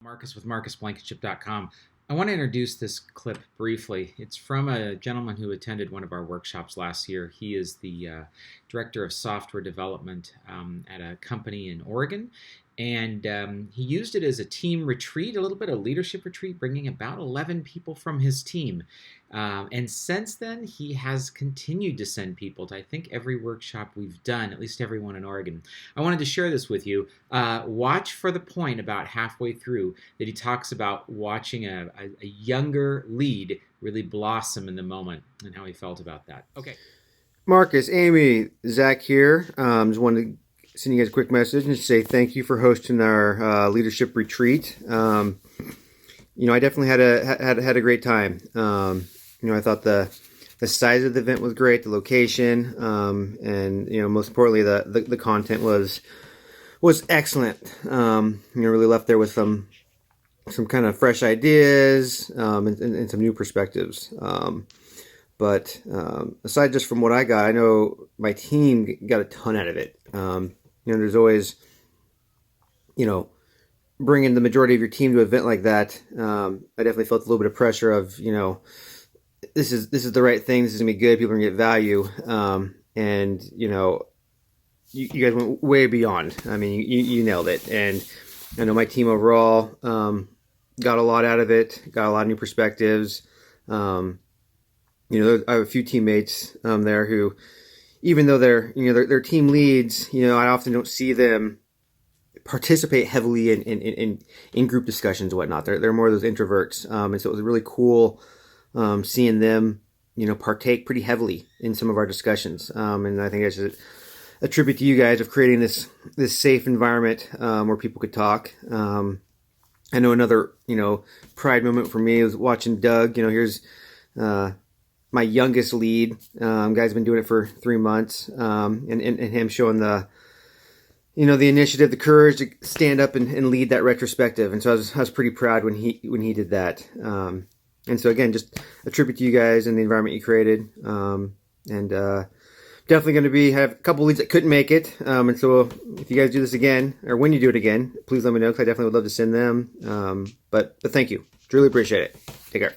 Marcus with MarcusBlankenship.com. I want to introduce this clip briefly. It's from a gentleman who attended one of our workshops last year. He is the director of software development at a company in Oregon, and he used it as a team retreat, a little bit of leadership retreat, bringing about 11 people from his team. And since then, he has continued to send people to, I think, every workshop we've done, at least every one in Oregon. I wanted to share this with you. Watch for the point about halfway through that he talks about watching a younger lead really blossom in the moment and how he felt about that. Okay. Marcus, Amy, Zach here. Just wanted to send you guys a quick message and say thank you for hosting our leadership retreat. I definitely had a great time. I thought the size of the event was great, the location, and most importantly, the content was excellent. Really left there with some kind of fresh ideas and some new perspectives. But aside just from what I got, I know my team got a ton out of it. There's always, bringing the majority of your team to an event like that. I definitely felt a little bit of pressure of, this is the right thing. This is gonna be good. People are gonna get value. And you guys went way beyond. I mean, you nailed it. And I know my team overall got a lot out of it. Got a lot of new perspectives. I have a few teammates there who, even though they're team leads, I often don't see them participate heavily in group discussions and whatnot. They're more of those introverts, and so it was really cool seeing them partake pretty heavily in some of our discussions. And I think that's a tribute to you guys of creating this safe environment where people could talk. I know another pride moment for me was watching Doug. Here's my youngest lead. Guy's been doing it for 3 months, and him showing the initiative, the courage to stand up and lead that retrospective. And so I was pretty proud when he did that. And so again, just a tribute to you guys and the environment you created. And definitely going to have a couple leads that couldn't make it. And so if you guys do this again, or when you do it again, please let me know, because I definitely would love to send them. But thank you. Truly appreciate it. Take care.